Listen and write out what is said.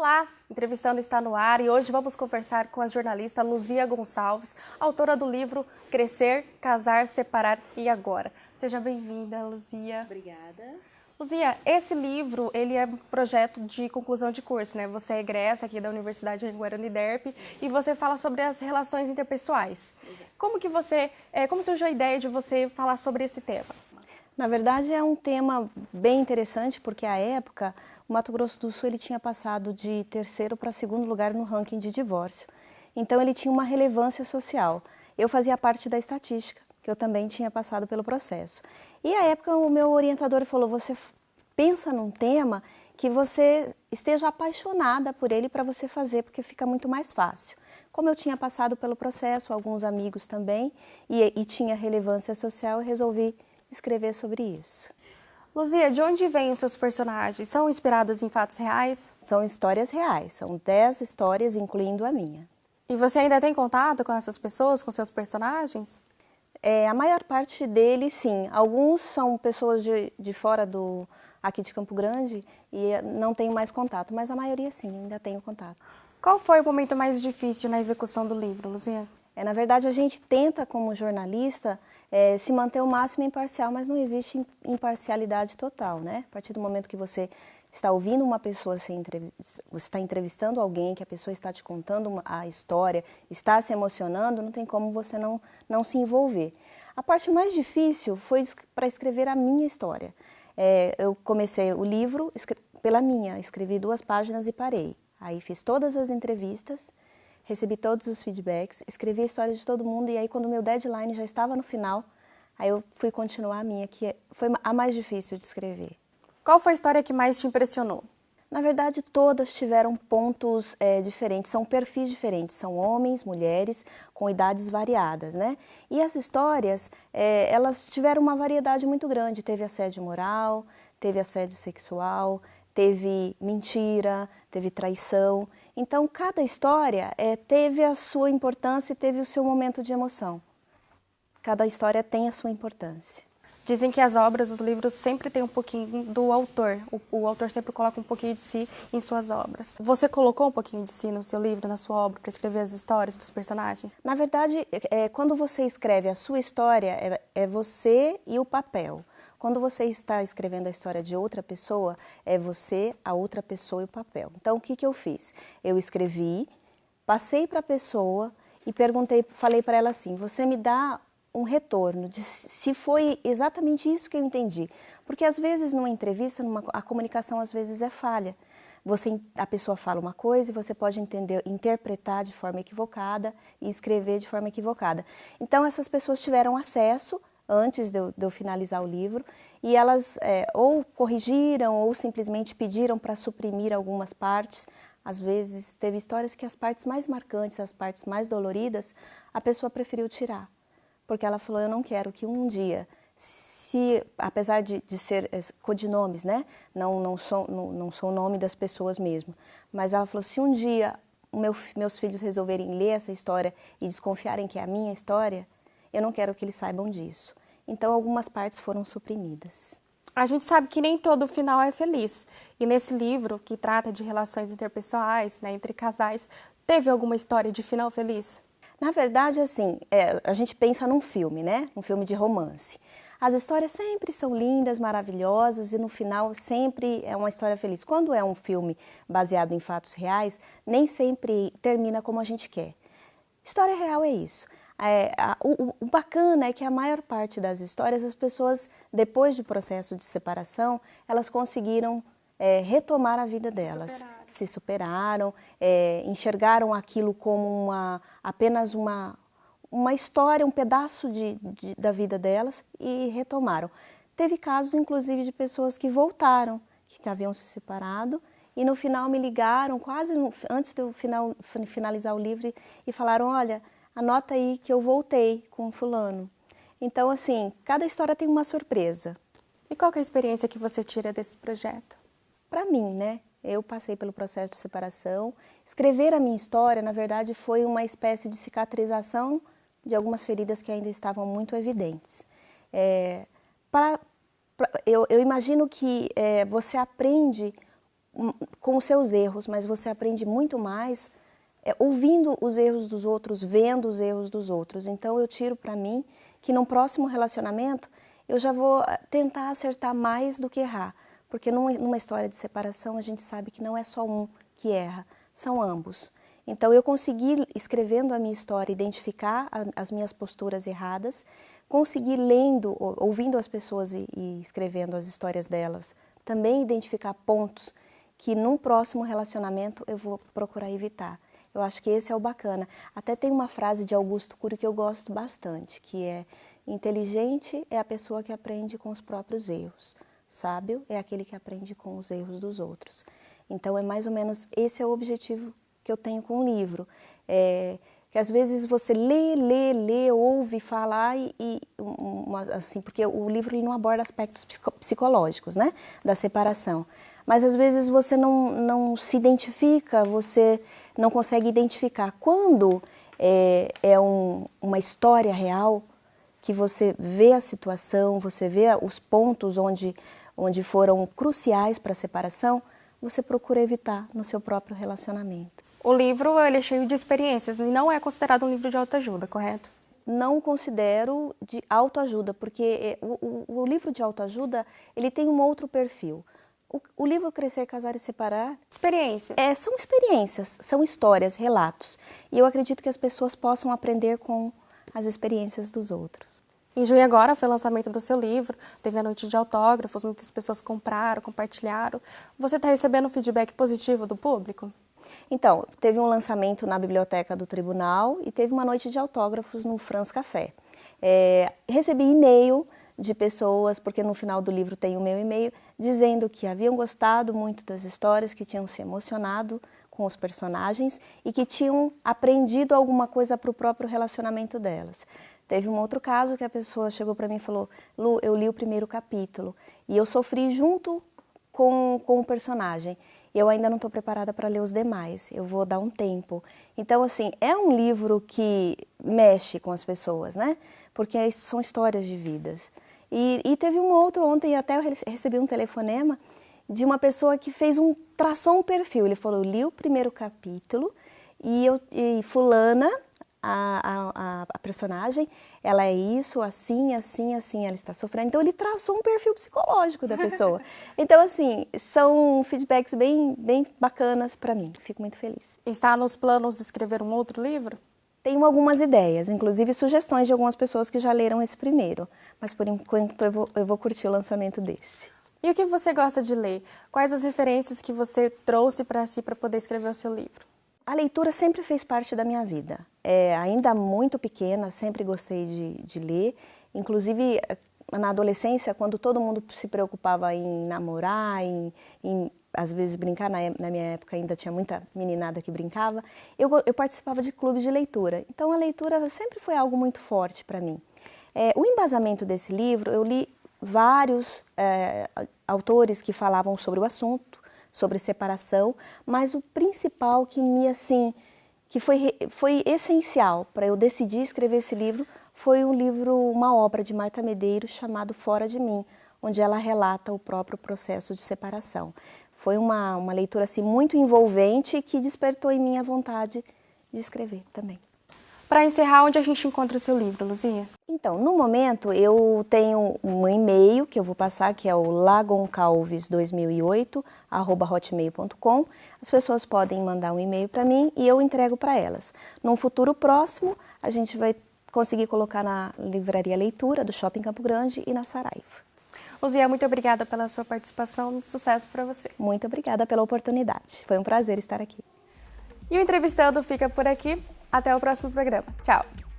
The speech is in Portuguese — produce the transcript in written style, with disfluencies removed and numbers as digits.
Olá, Entrevistando está no ar e hoje vamos conversar com a jornalista Luzia Gonçalves, autora do livro Crescer, Casar, Separar e Agora. Seja bem-vinda, Luzia. Obrigada. Luzia, esse livro, ele é um projeto de conclusão de curso, né? Você é egressa aqui da Universidade de Guarani Derp e você fala sobre as relações interpessoais. Como surgiu a ideia de você falar sobre esse tema? Na verdade, é um tema bem interessante, porque à época, o Mato Grosso do Sul ele tinha passado de terceiro para segundo lugar no ranking de divórcio. Então, ele tinha uma relevância social. Eu fazia parte da estatística, que eu também tinha passado pelo processo. E à época, o meu orientador falou, você pensa num tema que você esteja apaixonada por ele para você fazer, porque fica muito mais fácil. Como eu tinha passado pelo processo, alguns amigos também, e tinha relevância social, eu resolvi escrever sobre isso. Luzia, de onde vêm os seus personagens? São inspirados em fatos reais? São histórias reais, são 10 histórias, incluindo a minha. E você ainda tem contato com essas pessoas, com seus personagens? A maior parte deles, sim. Alguns são pessoas de fora aqui de Campo Grande e não tenho mais contato, mas a maioria, sim, ainda tenho contato. Qual foi o momento mais difícil na execução do livro, Luzia? Na verdade, a gente tenta, como jornalista, se manter o máximo imparcial, mas não existe imparcialidade total, né? A partir do momento que você está ouvindo uma pessoa, você está entrevistando alguém, que a pessoa está te contando a história, está se emocionando, não tem como você não se envolver. A parte mais difícil foi para escrever a minha história. Eu comecei o livro pela minha, escrevi 2 páginas e parei. Aí fiz todas as entrevistas, recebi todos os feedbacks, escrevi a história de todo mundo e aí quando o meu deadline já estava no final, aí eu fui continuar a minha, que foi a mais difícil de escrever. Qual foi a história que mais te impressionou? Na verdade, todas tiveram pontos diferentes, são perfis diferentes, são homens, mulheres, com idades variadas, né? E as histórias, elas tiveram uma variedade muito grande, teve assédio moral, teve assédio sexual, teve mentira, teve traição. Então, cada história teve a sua importância e teve o seu momento de emoção. Cada história tem a sua importância. Dizem que as obras, os livros, sempre tem um pouquinho do autor. O autor sempre coloca um pouquinho de si em suas obras. Você colocou um pouquinho de si no seu livro, na sua obra, para escrever as histórias dos personagens? Na verdade, quando você escreve a sua história, é você e o papel. Quando você está escrevendo a história de outra pessoa, é você, a outra pessoa e o papel. Então, o que eu fiz? Eu escrevi, passei para a pessoa e falei para ela assim, você me dá um retorno de se foi exatamente isso que eu entendi. Porque às vezes numa entrevista, a comunicação às vezes é falha. A pessoa fala uma coisa e você pode interpretar de forma equivocada e escrever de forma equivocada. Então essas pessoas tiveram acesso antes de eu finalizar o livro e elas ou corrigiram ou simplesmente pediram para suprimir algumas partes. Às vezes teve histórias que as partes mais marcantes, as partes mais doloridas, a pessoa preferiu tirar. Porque ela falou, eu não quero que um dia, apesar de ser codinomes, né? Não sou o nome das pessoas mesmo, mas ela falou, se um dia meus filhos resolverem ler essa história e desconfiarem que é a minha história, eu não quero que eles saibam disso. Então, algumas partes foram suprimidas. A gente sabe que nem todo final é feliz. E nesse livro, que trata de relações interpessoais, né, entre casais, teve alguma história de final feliz? Na verdade, assim, a gente pensa num filme, né? Um filme de romance. As histórias sempre são lindas, maravilhosas e no final sempre é uma história feliz. Quando é um filme baseado em fatos reais, nem sempre termina como a gente quer. História real é isso. O bacana é que a maior parte das histórias, as pessoas, depois do processo de separação, elas conseguiram retomar a vida delas. Se superaram, enxergaram aquilo como apenas uma história, um pedaço da vida delas e retomaram. Teve casos, inclusive, de pessoas que voltaram, que haviam se separado e no final me ligaram, quase antes de eu finalizar o livro, e falaram, olha, anota aí que eu voltei com fulano. Então, assim, cada história tem uma surpresa. E qual que é a experiência que você tira desse projeto? Para mim, né? Eu passei pelo processo de separação. Escrever a minha história, na verdade, foi uma espécie de cicatrização de algumas feridas que ainda estavam muito evidentes. Eu imagino que você aprende com os seus erros, mas você aprende muito mais ouvindo os erros dos outros, vendo os erros dos outros. Então eu tiro para mim que num próximo relacionamento eu já vou tentar acertar mais do que errar. Porque numa história de separação a gente sabe que não é só um que erra, são ambos. Então eu consegui, escrevendo a minha história, identificar as minhas posturas erradas, consegui lendo, ouvindo as pessoas e escrevendo as histórias delas, também identificar pontos que num próximo relacionamento eu vou procurar evitar. Eu acho que esse é o bacana. Até tem uma frase de Augusto Cury que eu gosto bastante, que é: inteligente é a pessoa que aprende com os próprios erros. Sábio é aquele que aprende com os erros dos outros. Então é mais ou menos esse é o objetivo que eu tenho com o livro. Que às vezes você lê, ouve falar assim, porque o livro ele não aborda aspectos psicológicos, né, da separação. Mas às vezes você não se identifica, você não consegue identificar. Quando uma história real, que você vê a situação, você vê os pontos onde foram cruciais para a separação, você procura evitar no seu próprio relacionamento. O livro ele é cheio de experiências e não é considerado um livro de autoajuda, correto? Não considero de autoajuda, porque o livro de autoajuda ele tem um outro perfil. O livro Crescer, Casar e Separar... Experiências. São experiências, são histórias, relatos. E eu acredito que as pessoas possam aprender com as experiências dos outros. Em junho agora foi o lançamento do seu livro, teve a noite de autógrafos, muitas pessoas compraram, compartilharam. Você está recebendo feedback positivo do público? Então, teve um lançamento na Biblioteca do Tribunal e teve uma noite de autógrafos no France Café. Recebi e-mail de pessoas, porque no final do livro tem o meu e-mail, dizendo que haviam gostado muito das histórias, que tinham se emocionado com os personagens e que tinham aprendido alguma coisa para o próprio relacionamento delas. Teve um outro caso que a pessoa chegou para mim e falou: Lu, eu li o primeiro capítulo e eu sofri junto com o personagem. Eu ainda não estou preparada para ler os demais, eu vou dar um tempo. Então, assim, é um livro que mexe com as pessoas, né? Porque são histórias de vidas. E teve um outro ontem, até eu recebi um telefonema de uma pessoa que traçou um perfil. Ele falou: eu li o primeiro capítulo e fulana, a personagem, ela é isso, assim, ela está sofrendo. Então ele traçou um perfil psicológico da pessoa. Então, assim, são feedbacks bem bacanas para mim. Fico muito feliz. Está nos planos de escrever um outro livro? Tenho algumas ideias, inclusive sugestões de algumas pessoas que já leram esse primeiro. Mas por enquanto eu vou curtir o lançamento desse. E o que você gosta de ler? Quais as referências que você trouxe para si para poder escrever o seu livro? A leitura sempre fez parte da minha vida. Ainda muito pequena, sempre gostei de ler. Inclusive, na adolescência, quando todo mundo se preocupava em namorar, em às vezes brincar, na minha época ainda tinha muita meninada que brincava, eu participava de clubes de leitura. Então, a leitura sempre foi algo muito forte para mim. O embasamento desse livro, eu li vários autores que falavam sobre o assunto, sobre separação, mas o principal que foi essencial para eu decidir escrever esse livro foi uma obra de Marta Medeiros chamado Fora de Mim, onde ela relata o próprio processo de separação. Foi uma leitura assim, muito envolvente que despertou em mim a vontade de escrever também. Para encerrar, onde a gente encontra o seu livro, Luzia? Então, no momento, eu tenho um e-mail que eu vou passar, que é o lagoncalves2008@hotmail.com. As pessoas podem mandar um e-mail para mim e eu entrego para elas. Num futuro próximo, a gente vai conseguir colocar na Livraria Leitura do Shopping Campo Grande e na Saraiva. Luzia, muito obrigada pela sua participação. Sucesso para você. Muito obrigada pela oportunidade. Foi um prazer estar aqui. E o Entrevistando fica por aqui. Até o próximo programa. Tchau!